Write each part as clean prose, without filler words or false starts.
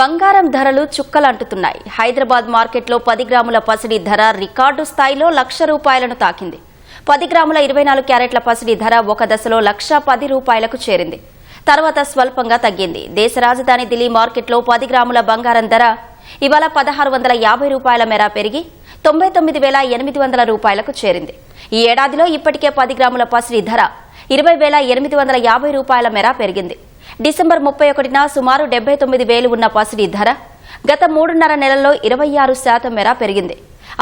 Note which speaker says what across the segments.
Speaker 1: బంగారం ధరలు చుక్కలంటుతున్నాయి. హైదరాబాద్ మార్కెట్లో 10 గ్రాముల పసిడి ధర రికార్డు స్థాయిలో ₹1,00,000 తాకింది. 10 గ్రాముల 24 క్యారెట్ల పసిడి ధర ఒక దశలో ₹1,10,000కు చేరింది. తర్వాత స్వల్పంగా తగ్గింది. దేశ రాజధాని ఢిల్లీ మార్కెట్లో 10 గ్రాముల బంగారం ధర ఇవాళ ₹1,650 మేర పెరిగి ₹99,800కు చేరింది. ఈ ఏడాదిలో ఇప్పటికే 10 గ్రాముల పసిడి ధర ₹20,850 మేర పెరిగింది. డిసెంబర్ 31న సుమారు 79,000 ఉన్న పసిడి ధర గత 3.5 నెలల్లో 26% మేర పెరిగింది.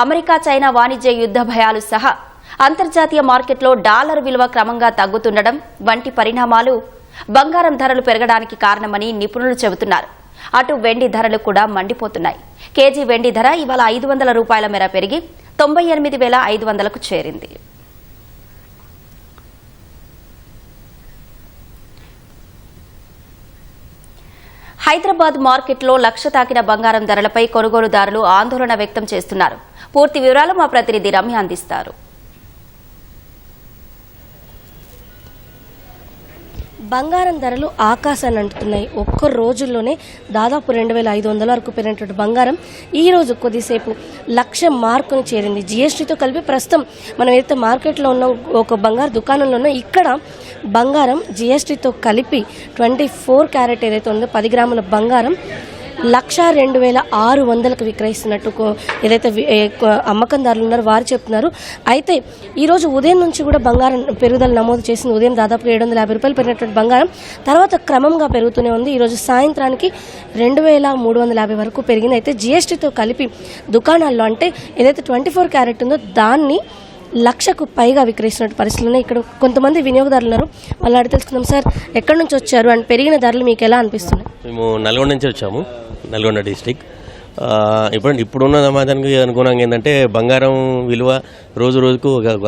Speaker 1: అమెరికా చైనా వాణిజ్య యుద్ధ భయాలు సహా అంతర్జాతీయ మార్కెట్లో డాలర్ విలువ క్రమంగా తగ్గుతుండడం వంటి పరిణామాలు బంగారం ధరలు పెరగడానికి కారణమని నిపుణులు చెబుతున్నారు. అటు వెండి ధరలు కూడా మండిపోతున్నాయి. కేజీ వెండి ధర ఇవాళ ₹500 మేర పెరిగి 98,500కు చేరింది. హైదరాబాద్ మార్కెట్లో 1,00,000 తాకిన బంగారం ధరలపై కొనుగోలుదారులు ఆందోళన వ్యక్తం చేస్తున్నారు. పూర్తి వివరాలు మా ప్రతినిధి రమ్య అందిస్తారు.
Speaker 2: బంగారం ధరలు ఆకాశాన్ని అంటున్నాయి. ఒక్క రోజుల్లోనే దాదాపు 2,500 వరకు పెరిగినటువంటి బంగారం ఈ రోజు కొద్దిసేపు 1,00,000 మార్కును చేరింది. జీఎస్టీతో కలిపి ప్రస్తుతం మనం ఏదైతే మార్కెట్లో ఉన్న ఒక బంగారు దుకాణంలో ఉన్నా ఇక్కడ బంగారం జీఎస్టీతో కలిపి 24 క్యారెట్ ఏదైతే ఉందో 10 గ్రాముల బంగారం 1,02,600కు విక్రయిస్తున్నట్టు ఏదైతే అమ్మకందారులు ఉన్నారో వారు చెప్తున్నారు. అయితే ఈరోజు ఉదయం నుంచి కూడా బంగారం పెరుగుదల నమోదు చేసింది. ఉదయం దాదాపు ₹750 పెరిగినటువంటి బంగారం తర్వాత క్రమంగా పెరుగుతూనే ఉంది. ఈరోజు సాయంత్రానికి 2,350 వరకు పెరిగింది. అయితే జీఎస్టీతో కలిపి దుకాణాల్లో అంటే ఏదైతే 24 క్యారెట్ ఉందో దాన్ని 1,00,000కు పైగా విక్రయిస్తున్న పరిస్థితుల్లో ఇక్కడ కొంతమంది వినియోగదారులు ఉన్నారు. వాళ్ళు అడిగి తెలుసుకుందాం. సార్, ఎక్కడి నుంచి వచ్చారు అండ్ పెరిగిన ధరలు మీకు ఎలా అనిపిస్తున్నాయి?
Speaker 3: మేము నల్గొండ నుంచి వచ్చాము, నల్గొండ డిస్టిక్. ఇప్పుడున్న సమాజానికి అనుగుణంగా ఏంటంటే బంగారం విలువ రోజు రోజుకు ఒక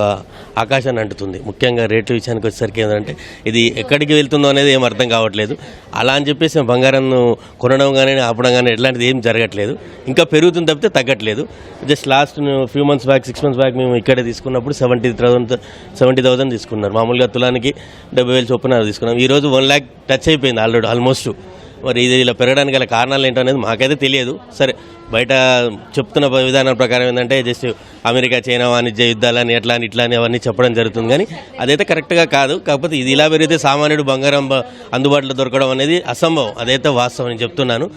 Speaker 3: ఆకాశాన్ని అంటుతుంది. ముఖ్యంగా రేట్ల విషయానికి వచ్చేసరికి ఏంటంటే ఇది ఎక్కడికి వెళ్తుందో అనేది ఏం అర్థం కావట్లేదు. అలా అని చెప్పేసి బంగారం కొనడం కానీ ఆపడం కానీ ఎట్లాంటిది ఏం జరగట్లేదు. ఇంకా పెరుగుతుంది తప్పితే తగ్గట్లేదు. Just last few months back 6 months back మేము ఇక్కడే తీసుకున్నప్పుడు 70,000 తీసుకున్నారు. మామూలుగా తులానికి 70,000 చొప్పున తీసుకున్నాం. ఈరోజు 1 lakh టచ్ అయిపోయింది ఆల్రెడీ ఆల్మోస్ట్. మరి ఇది ఇలా పెరగడానికి గల కారణాలు ఏంటో అనేది మాకైతే తెలియదు. సరే, బయట చెప్తున్న విధానం ప్రకారం ఏంటంటే జస్ట్ అమెరికా చైనా వాణిజ్య యుద్ధాలని ఇట్లా అని అవన్నీ చెప్పడం జరుగుతుంది. కానీ అదైతే కరెక్ట్గా కాదు. కాకపోతే ఇది ఇలా పెరిగితే సామాన్యుడు బంగారం అందుబాటులో దొరకడం అనేది అసంభవం. అదైతే వాస్తవం నేను చెప్తున్నాను.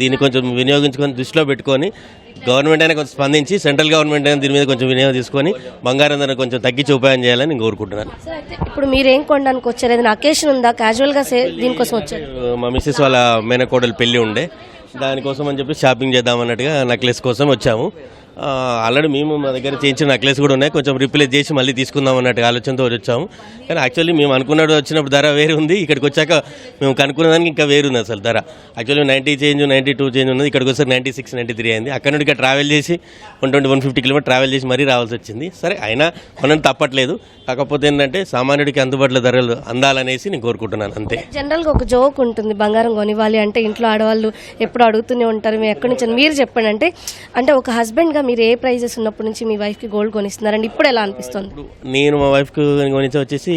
Speaker 3: దీన్ని కొంచెం వినియోగించుకొని దృష్టిలో పెట్టుకొని గవర్నమెంట్ అయినా కొంచెం స్పందించి సెంట్రల్ గవర్నమెంట్ అయినా దీని మీద కొంచెం వినియోగం తీసుకొని బంగారం ధర కొంచెం తగ్గించి ఉపాయం చేయాలని నేను కోరుకుంటున్నాను.
Speaker 2: ఇప్పుడు మీరు ఏం కొనడానికి వచ్చారు? ఏదైనా అకేషన్ ఉందా? క్యాజువల్గా దీనికోసం వచ్చారు?
Speaker 3: మా మిస్సెస్ వాళ్ళ మేనకోడలు పెళ్లి ఉండే, దానికోసం అని చెప్పి షాపింగ్ చేద్దామన్నట్టుగా నెక్లెస్ కోసం వచ్చాము. ఆల్రెడీ మేము మా దగ్గర చేయించిన నెక్లెస్ కూడా ఉన్నాయి. కొంచెం రిప్లేస్ చేసి మళ్ళీ తీసుకుందాం అన్నట్టుగా ఆలోచనతో వచ్చాము. కానీ యాక్చువల్లీ మేము అనుకున్నట్టు వచ్చినప్పుడు ధర వేరు ఉంది. ఇక్కడికి వచ్చాక మేము కనుక్కున్న దానికి ఇంకా వేరుంది అసలు ధర. యాక్చువల్లీ 90 చేంజ్ 92 చేంజ్ ఉన్నది. ఇక్కడికి వచ్చి 96 93 అయింది. అక్కడ నుండి ఇక్కడ ట్రావెల్ చేసి 120-150 కిలోమీటర్ ట్రావెల్ చేసి మరీ రావాల్సి వచ్చింది. సరే, అయినా కొనడం తప్పట్లేదు. కాకపోతే ఏంటంటే సామాన్యుడికి అందుబాటులో ధరలు అందాలనేసి నేను కోరుకుంటున్నాను, అంతే.
Speaker 2: జనరల్గా ఒక జోక్ ఉంటుంది, బంగారం కొనివ్వాలి అంటే ఇంట్లో ఆడవాళ్ళు ఎప్పుడు అడుగుతూనే ఉంటారు మేము ఎక్కడి నుంచి. మీరు చెప్పండి, అంటే ఒక హస్బెండ్గా మీరు ఏ ప్రైజెస్ ఉన్నప్పటి నుంచి మీ వైఫ్కి గోల్డ్ కొనిస్తున్నారండి? ఇప్పుడు ఎలా అనిపిస్తుంది?
Speaker 3: నేను మా వైఫ్కి కొనిచ్చే వచ్చేసి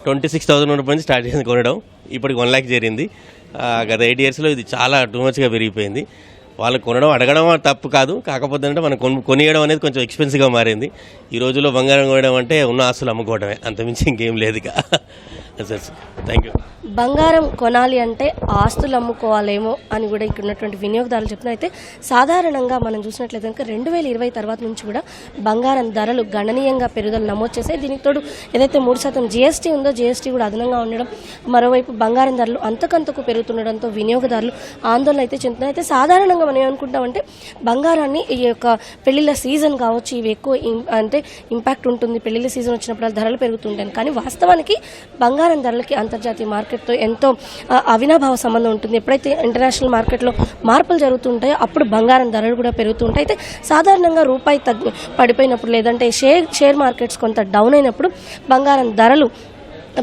Speaker 3: 26,000 ఉన్నప్పటి నుంచి స్టార్ట్ చేసింది కొనడం. ఇప్పటికి 1 lakh చేరింది. గత 8 yearsలో ఇది చాలా టూ మచ్గా పెరిగిపోయింది. వాళ్ళు కొనడం అడగడం తప్పు కాదు. కాకపోతే అంటే మనం కొనియడం అనేది కొంచెం ఎక్స్పెన్సివ్గా మారింది. ఈ రోజుల్లో బంగారం కొనడం అంటే ఉన్న ఆస్తులు అమ్ముకోవడమే, అంతమించి ఇంకేం లేదు. Thank you.
Speaker 2: బంగారం కొనాలి అంటే ఆస్తులు అమ్ముకోవాలేమో అని కూడా ఇక్కడ ఉన్నటువంటి వినియోగదారులు చెప్తున్నారు. అయితే సాధారణంగా మనం చూసినట్లయితే కనుక 2020 తర్వాత నుంచి కూడా బంగారం ధరలు గణనీయంగా పెరుగుదల నమోదు చేశాయి. దీనికి తోడు ఏదైతే 3% జీఎస్టీ ఉందో జీఎస్టీ కూడా అదనంగా ఉండడం, మరోవైపు బంగారం ధరలు అంతకంతకు పెరుగుతుండడంతో వినియోగదారులు ఆందోళన అయితే చెందుతున్నారు. అయితే సాధారణంగా మనం ఏమనుకుంటామంటే బంగారాన్ని ఈ యొక్క పెళ్లిళ్ళ సీజన్ కావచ్చు, ఇవి ఎక్కువ అంటే ఇంపాక్ట్ ఉంటుంది. పెళ్లిళ్ళ సీజన్ వచ్చినప్పుడు ధరలు పెరుగుతుంటాయి. కానీ వాస్తవానికి బంగారం ధరలకి అంతర్జాతీయ మార్కెట్తో ఎంతో అవినాభావ సంబంధం ఉంటుంది. ఎప్పుడైతే ఇంటర్నేషనల్ మార్కెట్లో మార్పులు జరుగుతుంటాయో అప్పుడు బంగారం ధరలు కూడా పెరుగుతుంటాయి. అయితే సాధారణంగా రూపాయి పడిపోయినప్పుడు లేదంటే షేర్ మార్కెట్స్ కొంత డౌన్ అయినప్పుడు బంగారం ధరలు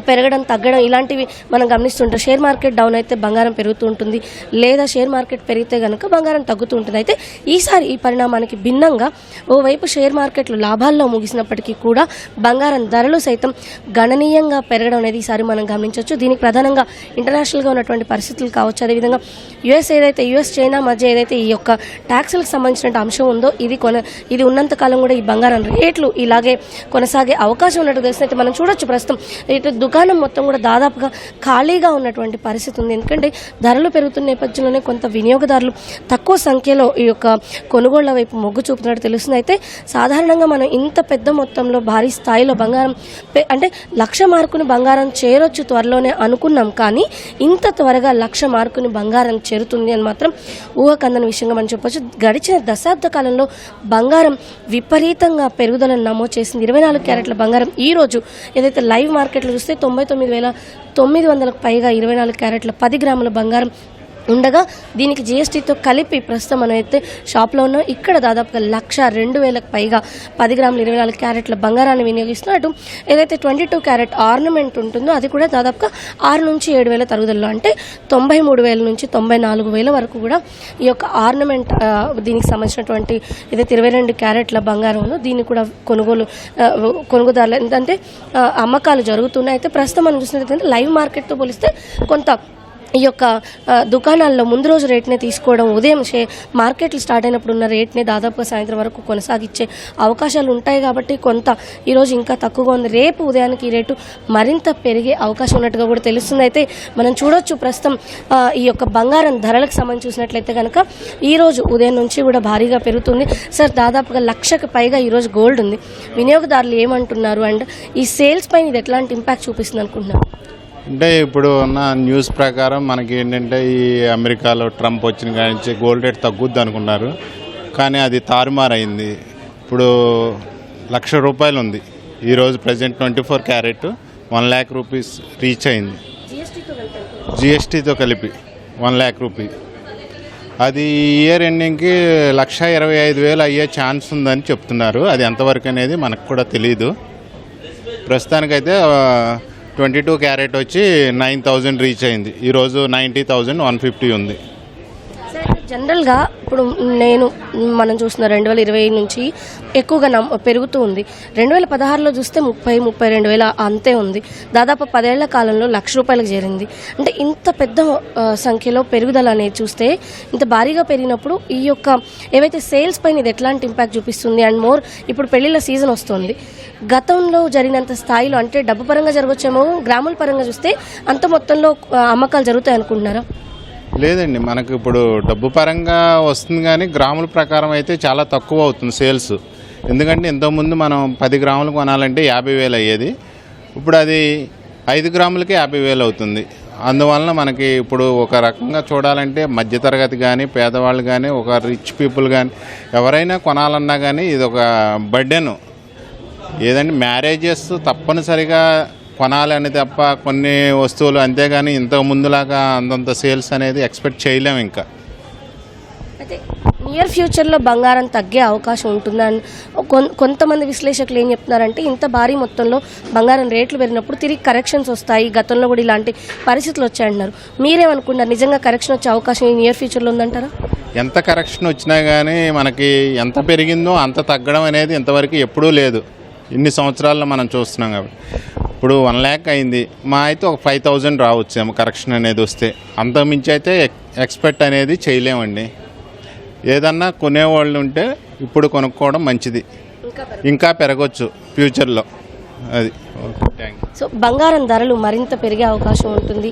Speaker 2: పెరగడం తగ్గడం ఇలాంటివి మనం గమనిస్తుంటాం. షేర్ మార్కెట్ డౌన్ అయితే బంగారం పెరుగుతూ ఉంటుంది, లేదా షేర్ మార్కెట్ పెరిగితే కనుక బంగారం తగ్గుతూ ఉంటుంది. అయితే ఈసారి ఈ పరిణామానికి భిన్నంగా ఓవైపు షేర్ మార్కెట్లు లాభాల్లో ముగిసినప్పటికీ కూడా బంగారం ధరలు సైతం గణనీయంగా పెరగడం అనేది ఈసారి మనం గమనించవచ్చు. దీనికి ప్రధానంగా ఇంటర్నేషనల్గా ఉన్నటువంటి పరిస్థితులు కావచ్చు, అదేవిధంగా యుఎస్ చైనా మధ్య ఏదైతే ఈ యొక్క ట్యాక్స్లకు సంబంధించిన అంశం ఉందో ఇది ఉన్నంత కాలం కూడా ఈ బంగారం రేట్లు ఇలాగే కొనసాగే అవకాశం ఉన్నట్టు తెలిసిన అయితే మనం చూడొచ్చు. ప్రస్తుతం ఇటు దుకాణం మొత్తం కూడా దాదాపుగా ఖాళీగా ఉన్నటువంటి పరిస్థితి ఉంది. ఎందుకంటే ధరలు పెరుగుతున్న నేపథ్యంలోనే కొంత వినియోగదారులు తక్కువ సంఖ్యలో ఈ యొక్క కొనుగోళ్ల వైపు మొగ్గు చూపుతున్నట్టు తెలుస్తుంది. అయితే సాధారణంగా మనం ఇంత పెద్ద మొత్తంలో భారీ స్థాయిలో బంగారం అంటే 1,00,000 మార్కుని బంగారం చేరొచ్చు త్వరలోనే అనుకున్నాం, కానీ ఇంత త్వరగా 1,00,000 మార్కుని బంగారం చేరుతుంది అని మాత్రం ఊహకందని విషయంగా మనం చెప్పొచ్చు. గడిచిన దశాబ్ద కాలంలో బంగారం విపరీతంగా పెరుగుదలను నమోదు చేసింది. 24 క్యారెట్ల బంగారం ఈ రోజు ఏదైతే లైవ్ మార్కెట్లో చూస్తే 99,900కు పైగా 24 క్యారెట్ల 10 గ్రాముల బంగారం ఉండగా దీనికి జీఎస్టీతో కలిపి ప్రస్తుతం మనం అయితే షాప్లో ఉన్నాం. ఇక్కడ దాదాపుగా 1,02,000కు పైగా 10 గ్రాముల 24 క్యారెట్ల బంగారాన్ని వినియోగిస్తున్నట్టు ఏదైతే 22 క్యారెట్ ఆర్నమెంట్ ఉంటుందో అది కూడా దాదాపుగా 6 నుంచి 7,000 తరుగుదలలో, అంటే 93,000 నుంచి 94,000 వరకు కూడా ఈ యొక్క ఆర్నమెంట్ దీనికి సంబంధించినటువంటి ఏదైతే 22 క్యారెట్ల బంగారం ఉందో దీన్ని కూడా కొనుగోదారులు ఏంటంటే అమ్మకాలు జరుగుతున్నాయి. అయితే ప్రస్తుతం మనం చూసినట్లయితే లైవ్ మార్కెట్తో పోలిస్తే కొంత ఈ యొక్క దుకాణాల్లో ముందు రోజు రేట్నే తీసుకోవడం, ఉదయం మార్కెట్లు స్టార్ట్ అయినప్పుడు ఉన్న రేట్నే దాదాపుగా సాయంత్రం వరకు కొనసాగించే అవకాశాలు ఉంటాయి. కాబట్టి కొంత ఈరోజు ఇంకా తక్కువగా ఉంది. రేపు ఉదయానికి ఈ రేటు మరింత పెరిగే అవకాశం ఉన్నట్టుగా కూడా తెలుస్తుంది. అయితే మనం చూడొచ్చు ప్రస్తుతం ఈ యొక్క బంగారం ధరలకు సంబంధించి చూసినట్లయితే కనుక ఈరోజు ఉదయం నుంచి కూడా భారీగా పెరుగుతుంది. సార్, దాదాపుగా 1,00,000కు పైగా ఈరోజు గోల్డ్ ఉంది. వినియోగదారులు ఏమంటున్నారు అండ్ ఈ సేల్స్ పైన ఇది ఎట్లాంటి ఇంపాక్ట్ చూపిస్తుంది అనుకుంటున్నారు?
Speaker 4: అంటే ఇప్పుడు ఉన్న న్యూస్ ప్రకారం మనకి ఏంటంటే ఈ అమెరికాలో ట్రంప్ వచ్చిన కానించి గోల్డ్ రేట్ తగ్గుద్ది అనుకున్నారు, కానీ అది తారుమారైంది. ఇప్పుడు 1,00,000 రూపాయలు ఉంది ఈరోజు ప్రజెంట్ 24 క్యారెట్ 1,00,000 రూపీస్ రీచ్ అయింది జిఎస్టీతో కలిపి 1,00,000 రూపీ. అది ఇయర్ ఎండింగ్కి 1,25,000 అయ్యే ఛాన్స్ ఉందని చెప్తున్నారు. అది ఎంతవరకు అనేది మనకు కూడా తెలియదు. ప్రస్తుతానికైతే 22 క్యారెట్ వచ్చి 9,000 రీచ్ అయింది. ఈరోజు 90,150 ఉంది.
Speaker 2: జనరల్గా ఇప్పుడు మనం చూస్తున్న 2020 నుంచి ఎక్కువగా పెరుగుతూ ఉంది. 2016లో చూస్తే 32,000 అంతే ఉంది. దాదాపు 10 ఏళ్ల కాలంలో 1,00,000 రూపాయలకు చేరింది. అంటే ఇంత పెద్ద సంఖ్యలో పెరుగుదల అనేది చూస్తే ఇంత భారీగా పెరిగినప్పుడు ఈ యొక్క ఏవైతే సేల్స్ పైన ఇది ఎట్లాంటి ఇంపాక్ట్ చూపిస్తుంది? అండ్ మోర్ ఇప్పుడు పెళ్లిళ్ళ సీజన్ వస్తుంది. గతంలో జరిగినంత స్థాయిలో అంటే డబ్బు పరంగా జరగవచ్చేమో, గ్రాముల పరంగా చూస్తే అంత మొత్తంలో అమ్మకాలు జరుగుతాయి అనుకుంటున్నారా?
Speaker 4: లేదండి, మనకు ఇప్పుడు డబ్బు పరంగా వస్తుంది కానీ గ్రాముల ప్రకారం అయితే చాలా తక్కువ అవుతుంది సేల్స్. ఎందుకంటే ఇంతకుముందు మనం 10 గ్రాములు కొనాలంటే 50,000 అయ్యేది. ఇప్పుడు అది 5 గ్రాములకే 50,000 అవుతుంది. అందువలన మనకి ఇప్పుడు ఒక రకంగా చూడాలంటే మధ్యతరగతి కానీ పేదవాళ్ళు కానీ ఒక రిచ్ పీపుల్ కానీ ఎవరైనా కొనాలన్నా కానీ ఇది ఒక బర్డెన్. ఏదంటే మ్యారేజెస్ తప్పనిసరిగా కొనాలని తప్ప కొన్ని వస్తువులు, అంతేగాని ఇంతకు ముందులాగా అంతంత సేల్స్ అనేది ఎక్స్పెక్ట్ చేయలేము. ఇంకా
Speaker 2: అయితే నియర్ ఫ్యూచర్లో బంగారం తగ్గే అవకాశం ఉంటుందని కొంతమంది విశ్లేషకులు ఏం చెప్తున్నారంటే, ఇంత భారీ మొత్తంలో బంగారం రేట్లు పెరిగినప్పుడు తిరిగి కరెక్షన్స్ వస్తాయి, గతంలో కూడా ఇలాంటి పరిస్థితులు వచ్చాయంటున్నారు. మీరేమనుకుంటున్నారు? నిజంగా కరెక్షన్ వచ్చే అవకాశం ఈ నియర్ ఫ్యూచర్లో ఉందంటారా?
Speaker 4: ఎంత కరెక్షన్ వచ్చినా కానీ మనకి ఎంత పెరిగిందో అంత తగ్గడం అనేది ఇంతవరకు ఎప్పుడూ లేదు. ఇన్ని సంవత్సరాల్లో మనం చూస్తున్నాం కాబట్టి. ఇప్పుడు 1,00,000 అయింది, మా అయితే ఒక 5,000 రావచ్చేమో కరెక్షన్ అనేది వస్తే. అంతకుమించి అయితే ఎక్స్పెక్ట్ అనేది చేయలేమండి. ఏదన్నా కొనేవాళ్ళు ఉంటే ఇప్పుడు కొనుక్కోవడం మంచిది, ఇంకా పెరగవచ్చు ఫ్యూచర్లో. అది
Speaker 2: సో బంగారం ధరలు మరింత పెరిగే అవకాశం ఉంటుంది.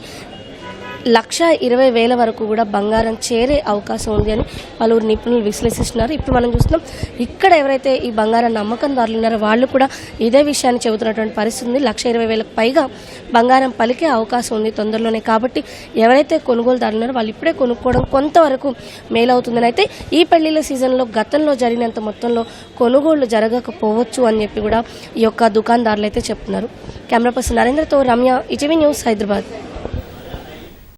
Speaker 2: 1,20,000 వరకు కూడా బంగారం చేరే అవకాశం ఉంది అని పలువురు నిపుణులు విశ్లేషిస్తున్నారు. ఇప్పుడు మనం చూస్తున్నాం ఇక్కడ ఎవరైతే ఈ బంగారం నమ్మకందారులు ఉన్నారో వాళ్ళు కూడా ఇదే విషయాన్ని చెబుతున్నటువంటి పరిస్థితి ఉంది. 1,20,000కు పైగా బంగారం పలికే అవకాశం ఉంది తొందరలోనే. కాబట్టి ఎవరైతే కొనుగోలుదారులు ఉన్నారో వాళ్ళు ఇప్పుడే కొనుక్కోవడం కొంతవరకు మేలవుతుందని. అయితే ఈ పెళ్లిళ్ళ సీజన్లో గతంలో జరిగినంత మొత్తంలో కొనుగోళ్లు జరగకపోవచ్చు అని చెప్పి కూడా ఈ యొక్క దుకాణదారులు అయితే చెప్తున్నారు. కెమెరా పర్సన్ నరేంద్రతో రమ్య, ఈటీవీ న్యూస్, హైదరాబాద్.